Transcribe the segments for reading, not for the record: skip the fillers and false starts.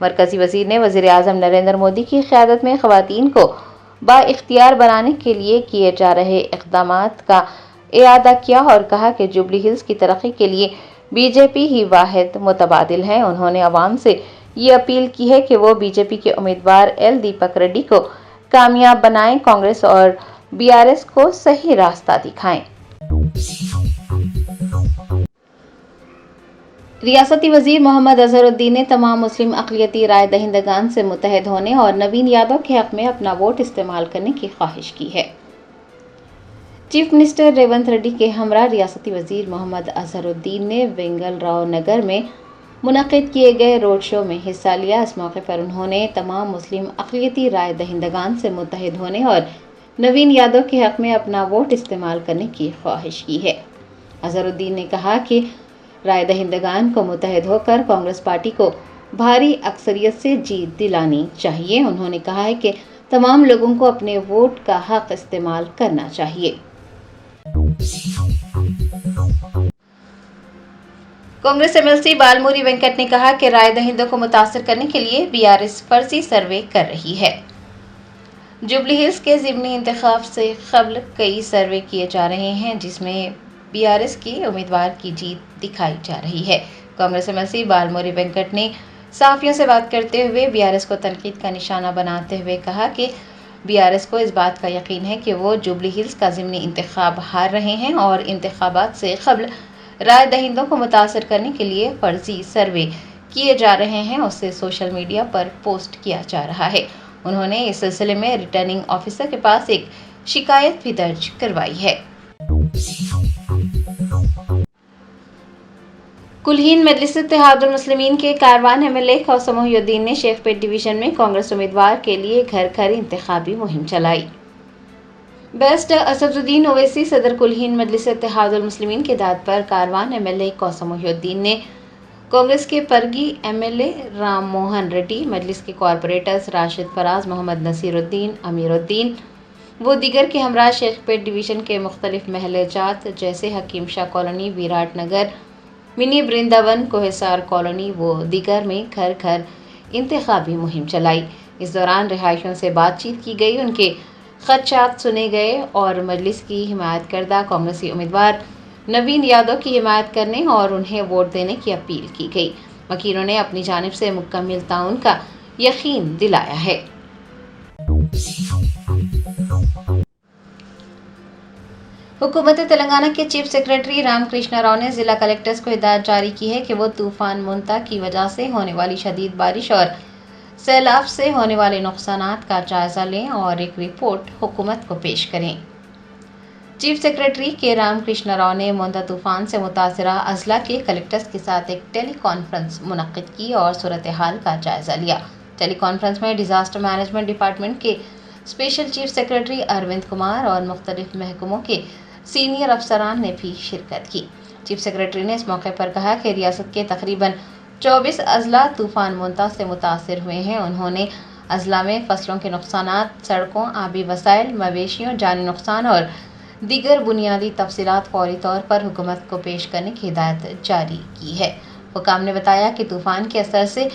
مرکزی وزیر نے وزیر اعظم نریندر مودی کی قیادت میں خواتین کو بااختیار بنانے کے لیے کیے جا رہے اقدامات کا اعادہ کیا اور کہا کہ جوبلی ہلز کی ترقی کے لیے بی جے پی ہی واحد متبادل ہے۔ انہوں نے عوام سے یہ اپیل کی ہے کہ وہ بی جے پی کے امیدوار ایل دیپک ریڈی کو کامیاب بنائیں، کانگریس اور بی آر ایس کو صحیح راستہ دکھائیں۔ ریاستی وزیر محمد اظہر الدین نے تمام مسلم اقلیتی رائے دہندگان سے متحد ہونے اور نوین یادو کے حق میں اپنا ووٹ استعمال کرنے کی خواہش کی ہے۔ چیف منسٹر ریونت ریڈی کے ہمراہ ریاستی وزیر محمد اظہر الدین نے وینگل راؤ نگر میں منعقد کیے گئے روڈ شو میں حصہ لیا۔ اس موقع پر انہوں نے تمام مسلم اقلیتی رائے دہندگان سے متحد ہونے اور نوین یادو کے حق میں اپنا ووٹ استعمال کرنے کی خواہش کی ہے۔ اظہر الدین نے کہا کہ رائے دہندگان کو متحد ہو کر کانگریس پارٹی کو بھاری اکثریت سے جیت دلانی چاہیے۔ انہوں نے کہا ہے کہ تمام لوگوں کو اپنے ووٹ کا حق استعمال کرنا چاہیے۔ Congress M L C Balmoori Venkat نے کہا کہ رائے دہندوں کو متاثر کرنے کے لیے بی آر ایس فرضی سروے کر رہی ہے۔ جوبلی ہلز کے ضمنی انتخاب سے قبل کئی سروے کیے جا رہے ہیں جس میں بی آر ایس کے امیدوار کی جیت دکھائی جا رہی ہے۔ Congress M L C Balmoori Venkat نے صحافیوں سے بات کرتے ہوئے بی آر ایس کو تنقید کا نشانہ بناتے ہوئے کہا کہ بی آر ایس کو اس بات کا یقین ہے کہ وہ جوبلی ہلز کا ضمنی انتخاب ہار رہے ہیں اور انتخابات سے قبل رائے دہندوں کو متاثر کرنے کے لیے فرضی سروے کیے جا رہے ہیں، اسے سوشل میڈیا پر پوسٹ کیا جا رہا ہے۔ انہوں نے اس سلسلے میں ریٹرننگ آفیسر کے پاس ایک شکایت بھی درج کروائی ہے۔ کلہین مجلس اتحاد المسلمین کے کاروان M L A Qasim Mohiuddin نے شیخ پیٹ ڈویژن میں کانگریس امیدوار کے لیے گھر گھر انتخابی مہم چلائی۔ بیسٹ اسد الدین اویسی صدر کلہین مجلس اتحاد المسلمین کے دعوت پر Karwan M L A Qasim Mohiuddin نے کانگریس کے Pargi M L A Ram Mohan Reddy, Majlis کے کارپوریٹرز راشد فراز، محمد نصیر الدین، امیر الدین و دیگر کے ہمراہ شیخ پیٹ ڈویژن کے مختلف محلے جات جیسے حکیم شاہ کالونی، ویراٹ نگر، منی برنداون، کوہسار کالونی و دیگر میں گھر گھر انتخابی مہم چلائی۔ اس دوران رہائشیوں سے بات چیت کی گئی، ان کے خدشات سنے گئے اور مجلس کی حمایت کردہ کانگریسی امیدوار نوین یادو کی حمایت کرنے اور انہیں ووٹ دینے کی اپیل کی گئی۔ وکیلوں نے اپنی جانب سے مکمل تعاون کا یقین دلایا ہے۔ حکومت تلنگانہ کے چیف سیکرٹری رام کرشنا راؤ نے ضلع کلکٹرز کو ہدایت جاری کی ہے کہ وہ طوفان مونتا کی وجہ سے ہونے والی شدید بارش اور سیلاب سے ہونے والے نقصانات کا جائزہ لیں اور ایک رپورٹ حکومت کو پیش کریں۔ چیف سیکرٹری کے رام کرشنا راؤ نے مونتا طوفان سے متاثرہ اضلاع کے کلکٹرز کے ساتھ ایک ٹیلی کانفرنس منعقد کی اور صورتحال کا جائزہ لیا۔ ٹیلی کانفرنس میں ڈیزاسٹر مینجمنٹ ڈپارٹمنٹ کے special chief secretary Arvind Kumar اور مختلف محکموں کے سینئر افسران نے بھی شرکت کی۔ چیف سیکرٹری نے اس موقع پر کہا کہ ریاست کے تقریباً 24 اضلاع طوفان مونتا سے متاثر ہوئے ہیں۔ انہوں نے اضلاع میں فصلوں کے نقصانات، سڑکوں، آبی وسائل، مویشیوں، جانی نقصان اور دیگر بنیادی تفصیلات فوری طور پر حکومت کو پیش کرنے کی ہدایت جاری کی ہے۔ حکام نے بتایا کہ طوفان کے اثر سے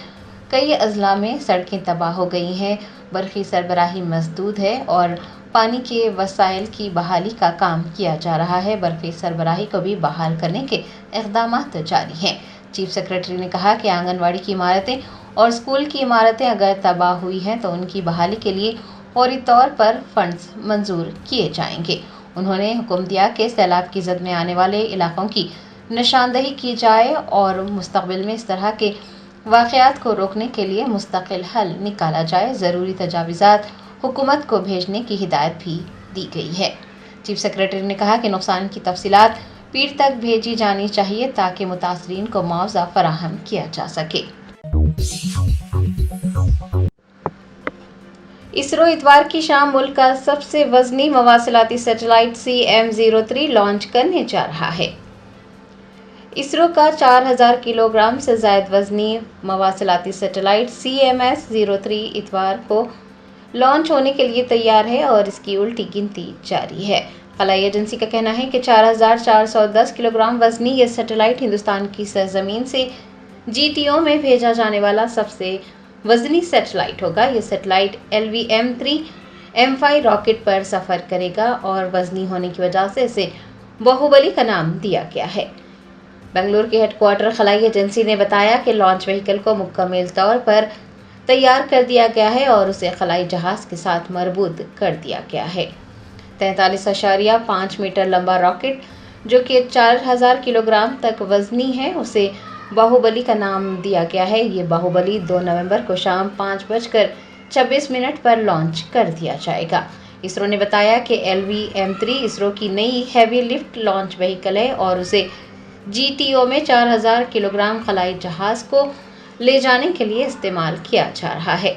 کئی اضلاع میں سڑکیں تباہ ہو گئی ہیں، برقی سربراہی مسدود ہے اور پانی کے وسائل کی بحالی کا کام کیا جا رہا ہے۔ برقی سربراہی کو بھی بحال کرنے کے اقدامات جاری ہیں۔ چیف سیکرٹری نے کہا کہ آنگن واڑی کی عمارتیں اور اسکول کی عمارتیں اگر تباہ ہوئی ہیں تو ان کی بحالی کے لیے فوری طور پر فنڈز منظور کیے جائیں گے۔ انہوں نے حکم دیا کہ سیلاب کی زد میں آنے والے علاقوں کی نشاندہی کی جائے اور مستقبل میں اس طرح کے واقعات کو روکنے کے لیے مستقل حل نکالا جائے۔ ضروری تجاویزات حکومت کو بھیجنے کی ہدایت بھی دی گئی ہے۔ چیف سیکرٹری نے کہا کہ نقصان کی تفصیلات پیر تک بھیجی جانی چاہیے تاکہ متاثرین کو معاوضہ فراہم کیا جا سکے۔ اسرو اتوار کی شام ملک کا سب سے وزنی مواصلاتی سیٹلائٹ CM-03 لانچ کرنے جا رہا ہے۔ اسرو کا 4000 کلو گرام سے زائد وزنی مواصلاتی سیٹلائٹ CMS-03 اتوار کو لانچ ہونے کے لیے تیار ہے اور اس کی الٹی گنتی جاری ہے۔ خلائی ایجنسی کا کہنا ہے کہ 4410 کلو گرام وزنی یہ سیٹلائٹ ہندوستان کی سرزمین سے GTO میں بھیجا جانے والا سب سے وزنی سیٹلائٹ ہوگا۔ یہ سیٹلائٹ LVM-3M5 راکٹ پر سفر کرے گا اور وزنی ہونے کی وجہ سے اسے باہوبلی کا نام دیا گیا ہے۔ بنگلور کے ہیڈ کوارٹر خلائی ایجنسی نے بتایا کہ لانچ وہیکل کو مکمل طور پر تیار کر دیا گیا ہے اور اسے خلائی جہاز کے ساتھ مربوط کر دیا گیا ہے۔ 43.5 میٹر لمبا راکٹ جو کہ 4000 کلو گرام تک وزنی ہے، اسے باہوبلی کا نام دیا گیا ہے۔ یہ باہوبلی 2 نومبر کو شام 5:26 پر لانچ کر دیا جائے گا۔ اسرو نے بتایا کہ LVM-3 اسرو کی نئی ہیوی لفٹ لانچ وہیکل ہے اور اسے GTO میں 4000 کلو گرام خلائی جہاز کو لے جانے کے لیے استعمال کیا جا رہا ہے۔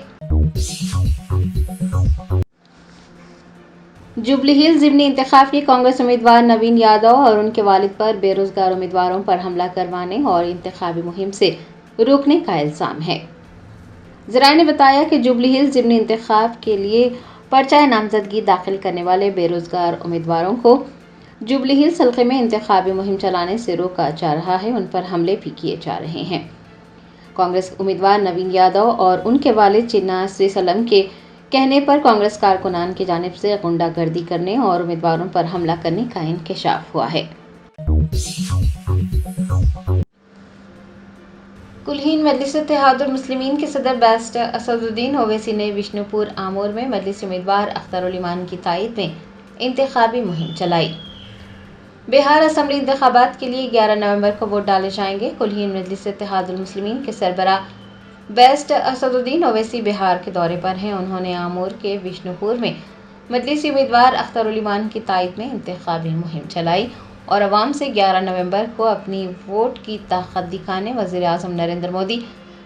جوبلی ہلز ضمنی انتخاب کے کانگریس امیدوار نوین یادو اور ان کے والد پر بے روزگار امیدواروں پر حملہ کروانے اور انتخابی مہم سے روکنے کا الزام ہے۔ ذرائع نے بتایا کہ جوبلی ہلز ضمنی انتخاب کے لیے پرچہ نامزدگی داخل کرنے والے بے روزگار امیدواروں کو جوبلی ہلز حلقے میں انتخابی مہم چلانے سے روکا جا رہا ہے، ان پر حملے بھی کیے جا رہے ہیں۔ کانگریس امیدوار نوین یادو اور ان کے والد چنا سری سلم کے کہنے پر کانگریس کارکنان کی جانب سے غنڈہ گردی کرنے اور امیدواروں پر حملہ کرنے کا انکشاف ہوا ہے۔ کلہین مجلس اتحاد المسلمین کے صدر بیرسٹر اسد الدین اویسی نے وشنو پور آمور میں مجلس امیدوار اختر علی مان کی تائید میں انتخابی مہم چلائی۔ بہار اسمبلی انتخابات کے لیے 11 نومبر کو ووٹ ڈالے جائیں گے۔ کلہین مجلس اتحاد المسلمین کے سربراہ بیرسٹر اسد الدین اویسی بہار کے دورے پر ہیں۔ انہوں نے آمور کے وشنو پور میں مجلسی امیدوار اختر علی مان کی تائید میں انتخابی مہم چلائی اور عوام سے 11 نومبر کو اپنی ووٹ کی طاقت دکھانے وزیر اعظم نریندر مودی،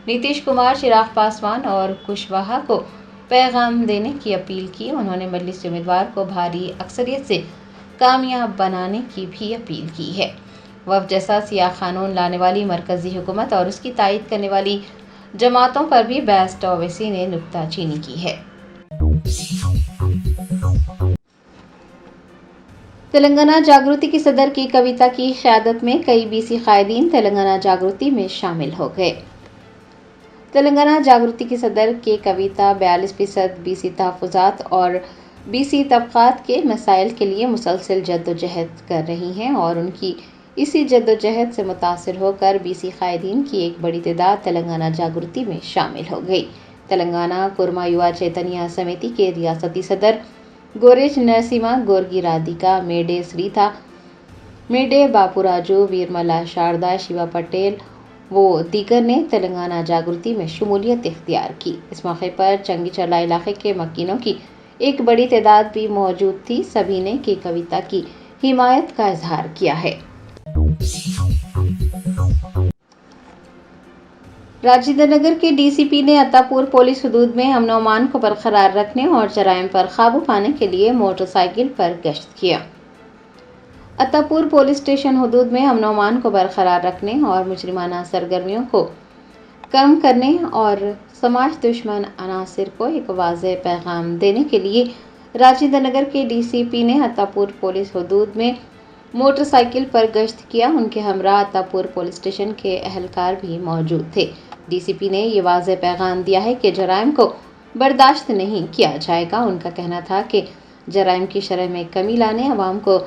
نیتیش کمار، چراغ پاسوان اور کشواہا کو پیغام دینے کی اپیل کی۔ انہوں نے مجلسی امیدوار کو بھاری اکثریت سے کامیاب بنانے کی بھی اپیل کی ہے۔ وقف جیسا سیاہ قانون لانے والی مرکزی حکومت اور اس کی تائید کرنے والی جماعتوں پر بھی بیرسٹر اویسی نے نکتہ چینی کی ہے۔ تلنگانہ جاگرتی کی صدر کی کویتا کی قیادت میں کئی BC قائدین تلنگانہ جاگرتی میں شامل ہو گئے۔ تلنگانہ جاگرتی کی صدر کے کویتا 42% BC تحفظات اور BC طبقات کے مسائل کے لیے مسلسل جدوجہد کر رہی ہیں اور ان کی اسی جدوجہد سے متاثر ہو کر BC قائدین کی ایک بڑی تعداد تلنگانہ جاگرتی میں شامل ہو گئی۔ تلنگانہ کورما یوا چیتنیا سمیتی کے ریاستی صدر گوریش نرسیما، گورگی رادھیکا، میڈے سریتھا، میڈے باپوراجو، ویرملا شاردا، شیوا پٹیل و دیگر نے تلنگانہ جاگرتی میں شمولیت اختیار کی۔ اس موقع پر چنگی چرلا علاقے کے مکینوں کی ایک بڑی تعداد بھی موجود تھی۔ سبھی نے کی کویتا کی حمایت کا اظہار کیا ہے۔ راجندر نگر کے DCP نے اتاپور پولیس حدود میں امن و امان کو برقرار رکھنے اور جرائم پر قابو پانے کے لیے موٹر سائیکل پر گشت کیا۔ اتاپور پولیس اسٹیشن حدود میں امن و امان کو برقرار رکھنے اور مجرمانہ سرگرمیوں کو کم کرنے اور سماج دشمن عناصر کو ایک واضح پیغام دینے کے لیے راجندر نگر کے DCP نے اتاپور پولیس حدود میں موٹر سائیکل پر گشت کیا۔ ان کے ہمراہ اتاپور پولیس اسٹیشن کے اہلکار بھی موجود تھے۔ DCP نے یہ واضح پیغام دیا ہے کہ جرائم کو برداشت نہیں کیا جائے گا۔ ان کا کہنا تھا کہ جرائم کی شرح میں کمی لانے، عوام کو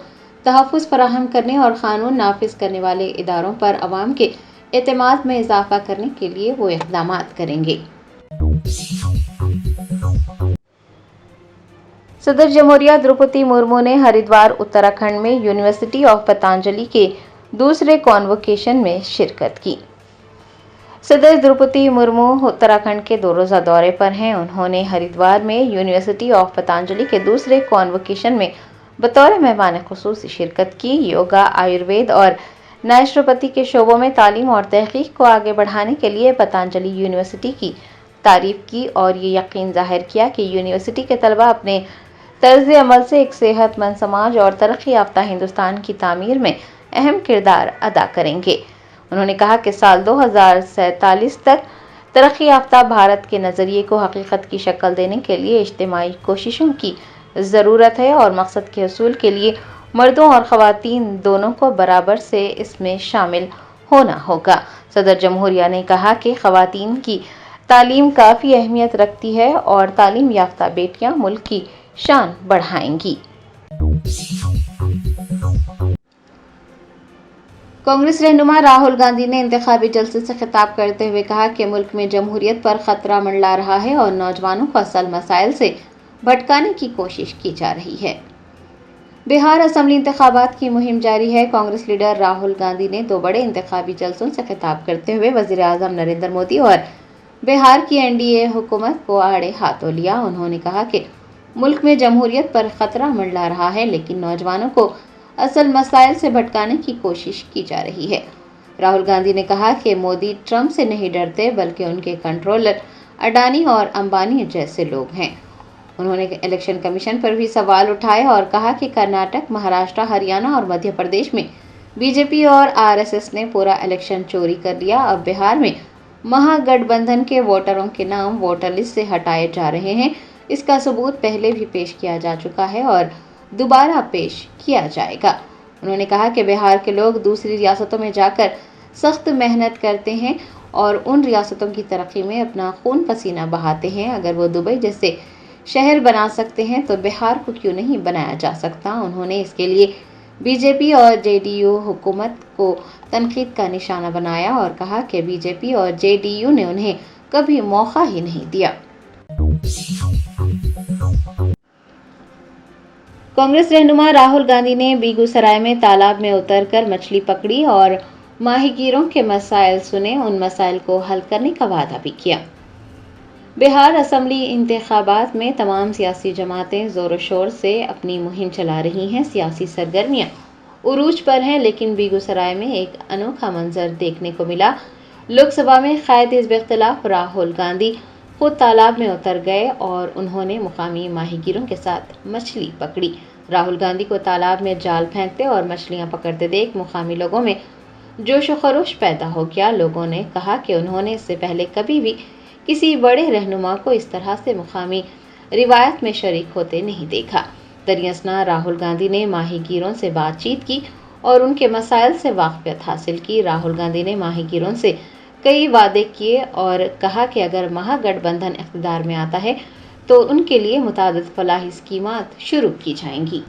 تحفظ فراہم کرنے اور قانون نافذ کرنے والے اداروں پر عوام کے اعتماد میں اضافہ کرنے کے لیے وہ اقدامات کریں گے۔ صدر جمہوریہ دروپدی مرمو نے ہریدوار اتراکھنڈ میں یونیورسٹی آف پتنجلی کے دوسرے کانووکیشن میں شرکت کی۔ صدر دروپدی مرمو اتراکھنڈ کے 2 روزہ دورے پر ہیں۔ انہوں نے ہریدوار میں یونیورسٹی آف پتنجلی کے دوسرے کانووکیشن میں بطور مہمان خصوصی شرکت کی۔ یوگا، آیوروید اور نیچروپیتھی کے شعبوں میں تعلیم اور تحقیق کو آگے بڑھانے کے لیے پتنجلی یونیورسٹی کی تعریف کی اور یہ یقین ظاہر کیا کہ یونیورسٹی کے طلباء اپنے طرز عمل سے ایک صحت مند سماج اور ترقی یافتہ ہندوستان کی تعمیر میں اہم کردار ادا کریں گے۔ انہوں نے کہا کہ سال 2047 تک ترقی یافتہ بھارت کے نظریے کو حقیقت کی شکل دینے کے لیے اجتماعی کوششوں کی ضرورت ہے اور مقصد کے حصول کے لیے مردوں اور خواتین دونوں کو برابر سے اس میں شامل ہونا ہوگا۔ صدر جمہوریہ نے کہا کہ خواتین کی تعلیم کافی اہمیت رکھتی ہے اور تعلیم یافتہ بیٹیاں ملک کی شان بڑھائیں گی۔ کانگریس رہنما راہل گاندھی نے انتخابی جلسے سے خطاب کرتے ہوئے کہا کہ ملک میں جمہوریت پر خطرہ منڈلا رہا ہے اور نوجوانوں کو اصل مسائل سے بھٹکانے کی کوشش کی جا رہی ہے۔ بہار اسمبلی انتخابات کی مہم جاری ہے۔ کانگریس لیڈر راہل گاندھی نے 2 بڑے انتخابی جلسوں سے خطاب کرتے ہوئے وزیر اعظم نریندر مودی اور بہار کی NDA حکومت کو آڑے ہاتھوں لیا۔ انہوں نے کہا کہ ملک میں جمہوریت پر خطرہ منڈلا رہا ہے لیکن نوجوانوں کو اصل مسائل سے بھٹکانے کی کوشش کی جا رہی ہے۔ راہل گاندھی نے کہا کہ مودی ٹرمپ سے نہیں ڈرتے بلکہ ان کے کنٹرولر اڈانی اور امبانی جیسے لوگ ہیں۔ انہوں نے الیکشن کمیشن پر بھی سوال اٹھائے اور کہا کہ کرناٹک، مہاراشٹر، ہریانہ اور مدھیہ پردیش میں BJP اور RSS نے پورا الیکشن چوری کر لیا۔ اب بہار میں مہا گٹھ بندھن کے ووٹروں کے نام ووٹر لسٹ سے ہٹائے جا رہے ہیں۔ اس کا ثبوت پہلے بھی پیش کیا جا چکا ہے اور دوبارہ پیش کیا جائے گا۔ انہوں نے کہا کہ بہار کے لوگ دوسری ریاستوں میں جا کر سخت محنت کرتے ہیں اور ان ریاستوں کی ترقی میں اپنا خون پسینہ بہاتے ہیں۔ اگر وہ دبئی جیسے شہر بنا سکتے ہیں تو بہار کو کیوں نہیں بنایا جا سکتا؟ انہوں نے اس کے لیے BJP اور JDU حکومت کو تنقید کا نشانہ بنایا اور کہا کہ BJP اور JDU نے انہیں کبھی موقع ہی نہیں دیا۔ کانگریس رہنما راہل گاندھی نے بیگوسرائے میں تالاب میں اتر کر مچھلی پکڑی اور ماہی گیروں کے مسائل سنے۔ ان مسائل کو حل کرنے کا وعدہ بھی کیا۔ بہار اسمبلی انتخابات میں تمام سیاسی جماعتیں زور و شور سے اپنی مہم چلا رہی ہیں۔ سیاسی سرگرمیاں عروج پر ہیں لیکن بیگوسرائے میں ایک انوکھا منظر دیکھنے کو ملا۔ لوک سبھا میں قائد حزب اختلاف راہل گاندھی خود تالاب میں اتر گئے اور انہوں نے مقامی ماہی گیروں کے ساتھ مچھلی پکڑی۔ راہل گاندھی کو تالاب میں جال پھینکتے اور مچھلیاں پکڑتے دیکھ مقامی لوگوں میں جوش و خروش پیدا ہو گیا۔ لوگوں نے کہا کہ انہوں نے اس سے پہلے کبھی بھی کسی بڑے رہنما کو اس طرح سے مقامی روایت میں شریک ہوتے نہیں دیکھا۔ دریں اثنا راہل گاندھی نے ماہی گیروں سے بات چیت کی اور ان کے مسائل سے واقفیت حاصل کی۔ راہل گاندھی نے ماہی گیروں سے کئی وعدے کیے اور کہا کہ اگر مہا گٹھ بندھن اقتدار میں آتا ہے تو ان کے لیے متعدد فلاحی اسکیمات شروع کی جائیں گی۔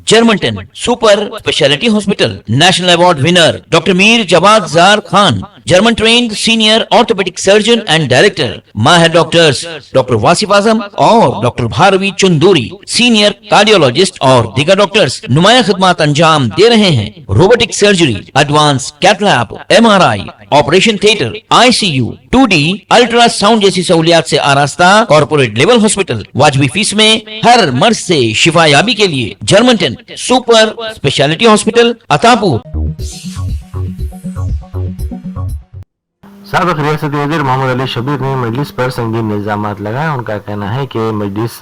جرمنٹن super speciality hospital national award winner doctor Mir Jawad Zar Khan, German trained senior orthopaedic surgeon and director, ماہر ڈاکٹرز ڈاکٹر واصف اعظم اور doctor Bharavi Chanduri, senior cardiologist اور دیگر ڈاکٹرز نمایاں خدمات انجام دے رہے ہیں۔ Robotic surgery, advance cath lab, MRI، operation theatre, ICU، 2D ultrasound جیسی سہولیات سے آراستہ کارپوریٹ لیول ہاسپٹل، واجبی فیس میں ہر مرض سے شفا یابی کے لیے جرمنٹن سپر اسپیشلٹی ہاسپٹل عطاپور۔ سابق ریاستی وزیر محمد علی شبیر نے مجلس پر سنگین الزامات لگائے۔ ان کا کہنا ہے کہ مجلس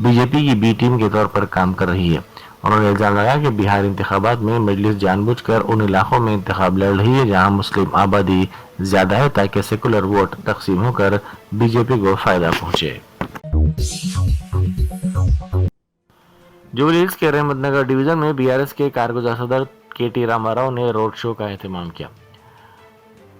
BJP کی B ٹیم کے طور پر کام کر رہی ہے۔ انہوں نے الزام لگایا کہ بہار انتخابات میں مجلس جان بوجھ کر ان علاقوں میں انتخاب لڑ رہی ہے جہاں مسلم آبادی زیادہ ہے تاکہ سیکولر ووٹ تقسیم ہو کر BJP کو فائدہ پہنچے۔ جوبلی ہلز کے رحمت نگر ڈویژن میں BRS کے کارگزار صدر KT راما راؤ نے روڈ شو کا اہتمام کیا۔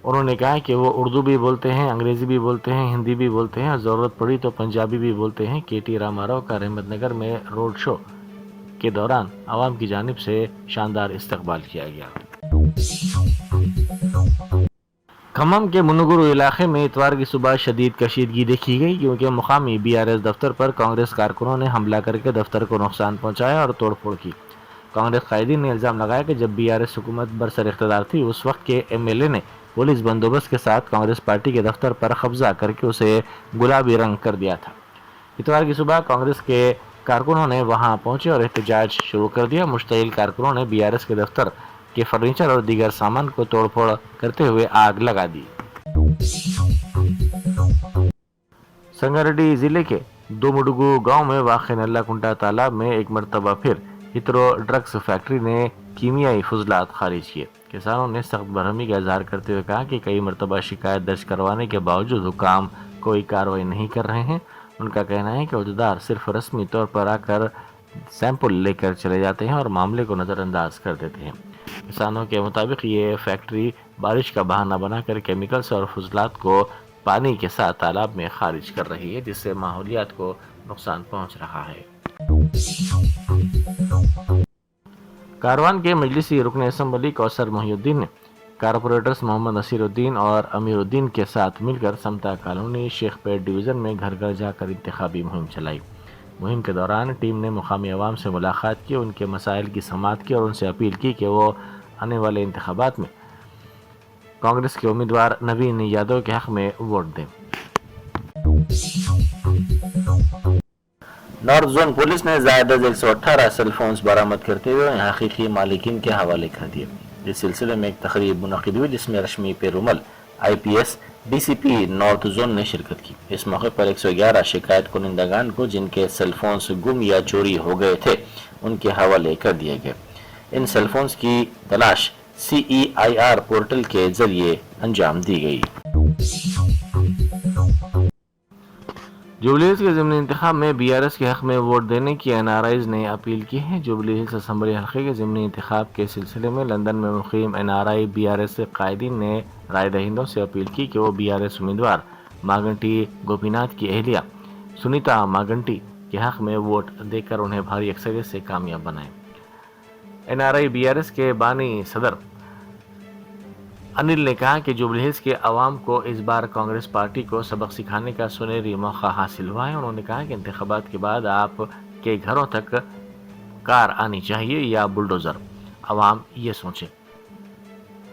انہوں نے کہا کہ وہ اردو بھی بولتے ہیں، انگریزی بھی بولتے ہیں، ہندی بھی بولتے ہیں اور ضرورت پڑی تو پنجابی بھی بولتے ہیں۔ KT راما راؤ کا رحمت نگر میں روڈ شو کے دوران عوام کی جانب سے شاندار استقبال کیا گیا۔ کھمم کے منوگورو علاقے میں اتوار کی صبح شدید کشیدگی دیکھی گئی کیونکہ مقامی BRS دفتر پر کانگریس کارکنوں نے حملہ کر کے دفتر کو نقصان پہنچایا اور توڑ پھوڑ کی۔ کانگریس قائدین نے الزام لگایا کہ جب BRS حکومت برسر اقتدار تھی اس وقت کے MLA نے پولیس بندوبست کے ساتھ کانگریس پارٹی کے دفتر پر قبضہ کر کے اسے گلابی رنگ کر دیا تھا۔ اتوار کی صبح کانگریس کے کارکنوں نے وہاں پہنچے اور احتجاج شروع کر دیا۔ مشتعل کارکنوں نے BRS کے دفتر کے فرنیچر اور دیگر سامان کو توڑ پھوڑ کرتے ہوئے آگ لگا دی۔ سنگاریڈی ضلع کے دومڈگو گاؤں میں واقع نلہ کنٹا تالاب میں ایک مرتبہ پھر ہیترو ڈرگس فیکٹری نے کیمیائی فضلات خارج کیے۔ کسانوں نے سخت برہمی کا اظہار کرتے ہوئے کہا کہ کئی مرتبہ شکایت درج کروانے کے باوجود حکام کوئی کارروائی نہیں کر رہے ہیں۔ ان کا کہنا ہے کہ عہدیدار صرف رسمی طور پر آ کر سیمپل لے کر چلے جاتے ہیں اور معاملے کو نظر انداز کر دیتے ہیں۔ کسانوں کے مطابق یہ فیکٹری بارش کا بہانہ بنا کر کیمیکلز اور فضلات کو پانی کے ساتھ تالاب میں خارج کر رہی ہے، جس سے ماحولیات کو نقصان پہنچ رہا ہے۔ کاروان کے مجلسی رکن اسمبلی کوثر محی الدین نے کارپوریٹرز محمد نصیر الدین اور امیر الدین کے ساتھ مل کر سمتا کالونی شیخ پیٹ ڈویژن میں گھر گھر جا کر انتخابی مہم چلائی۔ مہم کے دوران ٹیم نے مقامی عوام سے ملاقات کی، ان کے مسائل کی سماعت کی اور ان سے اپیل کی کہ وہ آنے والے انتخابات میں کانگریس کے امیدوار نوین یادو کے حق میں ووٹ دیں۔ نارتھ زون پولیس نے زائد از 118 سیل فونز برآمد کرتے ہوئے حقیقی مالکین کے حوالے کر دیے۔ اس سلسلے میں ایک تقریب منعقد ہوئی جس میں Rashmi Perumal IPS DCP north zone نے شرکت کی۔ اس موقع پر 111 شکایت کنندگان کو جن کے سیل فونز گم یا چوری ہو گئے تھے ان کے حوالے کر دیے گئے۔ ان سیل فونز کی تلاش CEIR پورٹل کے ذریعے انجام دی گئی۔ جوبلی ہلز کے ضمنی انتخاب میں BRS کے حق میں ووٹ دینے کی NRIs نے اپیل کی ہے۔ جوبلی ہلز اسمبلی حلقے کے ضمنی انتخاب کے سلسلے میں لندن میں مقیم NRI BRS قائدین نے رائے دہندوں سے اپیل کی کہ وہ BRS امیدوار ماگنٹی گوپی ناتھ کی اہلیہ سنیتا ماگنٹی کے حق میں ووٹ دے کر انہیں بھاری اکثریت سے کامیاب بنائیں۔ NRI BRS کے بانی صدر انل نے کہا کہ جوبلی ہلز کے عوام کو اس بار کانگریس پارٹی کو سبق سکھانے کا سنہری موقع حاصل ہوا ہے۔ انہوں نے کہا کہ انتخابات کے بعد آپ کے گھروں تک کار آنی چاہیے یا بلڈوزر، عوام یہ سوچیں۔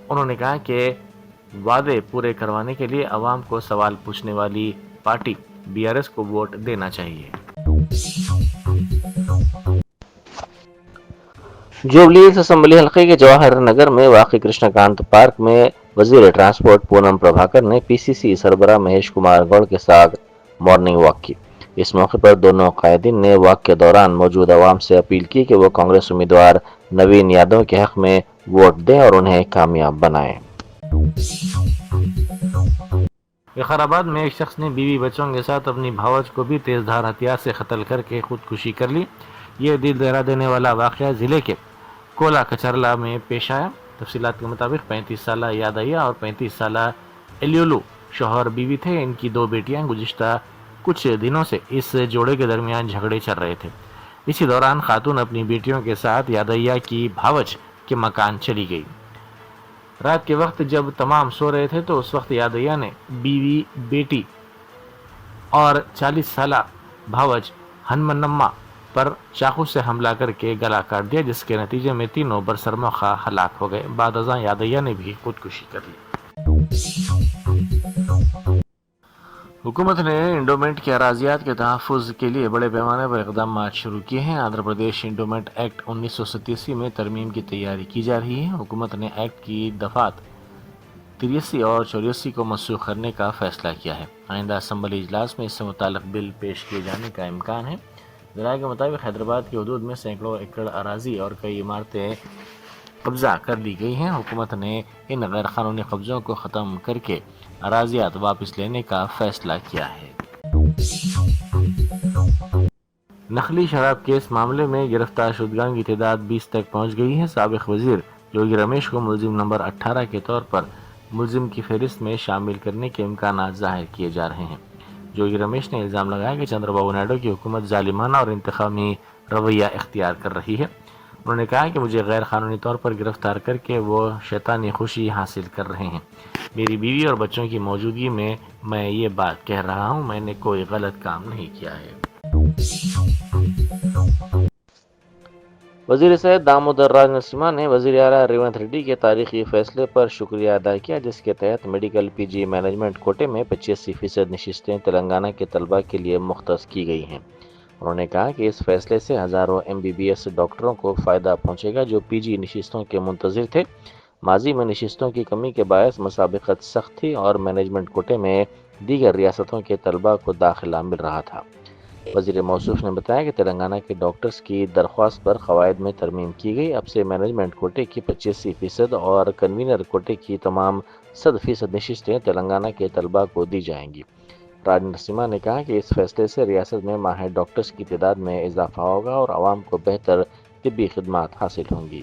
انہوں نے کہا کہ وعدے پورے کروانے کے لیے عوام کو سوال پوچھنے والی پارٹی BRS کو ووٹ دینا چاہیے۔ جوبلی ہلز اسمبلی حلقے کے جواہر نگر میں واقع کرشنا کانت پارک میں وزیر ٹرانسپورٹ پونم پربھاکر نے PCC سربراہ مہیش کمار گوڑ کے ساتھ مارننگ واک کی۔ اس موقع پر دونوں قائدین نے واک کے دوران موجود عوام سے اپیل کی کہ وہ کانگریس امیدوار نوین یادو کے حق میں ووٹ دیں اور انہیں کامیاب بنائیں۔ وقارآباد میں ایک شخص نے بیوی بچوں کے ساتھ اپنی بھاوج کو بھی تیز دھار ہتھیار سے قتل کر کے خودکشی کر لی۔ یہ دل دہلا دینے والا واقعہ ضلع کے کولا کچرلا میں پیش آیا۔ تفصیلات کے مطابق 35 سالہ یادیا اور 35 سالہ الیولو شوہر بیوی تھے۔ ان کی 2 بیٹیاں گزشتہ کچھ دنوں سے اس جوڑے کے درمیان جھگڑے چل رہے تھے۔ اسی دوران خاتون اپنی بیٹیوں کے ساتھ یادیا کی بھاوج کے مکان چلی گئی۔ رات کے وقت جب تمام سو رہے تھے تو اس وقت یادیا نے بیوی، بیٹی اور 40 سالہ بھاوج ہنمنما پر چاقو سے حملہ کر کے گلا کاٹ دیا، جس کے نتیجے میں تینوں برسرموقع ہلاک ہو گئے۔ بعد ازاں یادیا نے بھی خودکشی کر لی۔ حکومت نے انڈومنٹ کے اراضیات کے تحفظ کے لیے بڑے پیمانے پر اقدامات شروع کیے ہیں۔ آندھرا پردیش انڈومنٹ ایکٹ 1987 میں ترمیم کی تیاری کی جا رہی ہے۔ حکومت نے ایکٹ کی دفعات 83 اور 84 کو منسوخ کرنے کا فیصلہ کیا ہے۔ آئندہ اسمبلی اجلاس میں اس سے متعلق بل پیش کیے جانے کا امکان ہے۔ ذرائع کے مطابق حیدرآباد کی حدود میں سینکڑوں ایکڑ اراضی اور کئی عمارتیں قبضہ کر لی گئی ہیں۔ حکومت نے ان غیر قانونی قبضوں کو ختم کر کے اراضیات واپس لینے کا فیصلہ کیا ہے۔ نقلی شراب کیس معاملے میں گرفتار شدگان کی تعداد 20 تک پہنچ گئی ہے۔ سابق وزیر یوگی رمیش کو ملزم نمبر 18 کے طور پر ملزم کی فہرست میں شامل کرنے کے امکانات ظاہر کیے جا رہے ہیں۔ یوگی رمیش نے الزام لگایا کہ چندر بابو نائیڈو کی حکومت ظالمانہ اور انتقامی رویہ اختیار کر رہی ہے۔ انہوں نے کہا کہ مجھے غیر قانونی طور پر گرفتار کر کے وہ شیطانی خوشی حاصل کر رہے ہیں۔ میری بیوی اور بچوں کی موجودگی میں یہ بات کہہ رہا ہوں، میں نے کوئی غلط کام نہیں کیا ہے۔ وزیر صحت دامودر راج نرسمہا نے وزیر اعلیٰ ریونت ریڈی کے تاریخی فیصلے پر شکریہ ادا کیا، جس کے تحت میڈیکل PG مینجمنٹ کوٹے میں 85% نشستیں تلنگانہ کے طلبہ کے لیے مختص کی گئی ہیں۔ انہوں نے کہا کہ اس فیصلے سے ہزاروں MBBS ڈاکٹروں کو فائدہ پہنچے گا جو PG نشستوں کے منتظر تھے۔ ماضی میں نشستوں کی کمی کے باعث مسابقت سخت تھی اور مینجمنٹ کوٹے میں دیگر ریاستوں کے طلبہ کو داخلہ مل رہا تھا۔ وزیر موصوف نے بتایا کہ تلنگانہ کے ڈاکٹرز کی درخواست پر قواعد میں ترمیم کی گئی۔ اب سے مینجمنٹ کوٹے کی 85% اور کنوینر کوٹے کی تمام 100% نشستیں تلنگانہ کے طلبہ کو دی جائیں گی۔ راج نرسمہا نے کہا کہ اس فیصلے سے ریاست میں ماہر ڈاکٹرز کی تعداد میں اضافہ ہوگا اور عوام کو بہتر طبی خدمات حاصل ہوں گی۔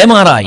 MRI,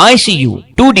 ICU, 2D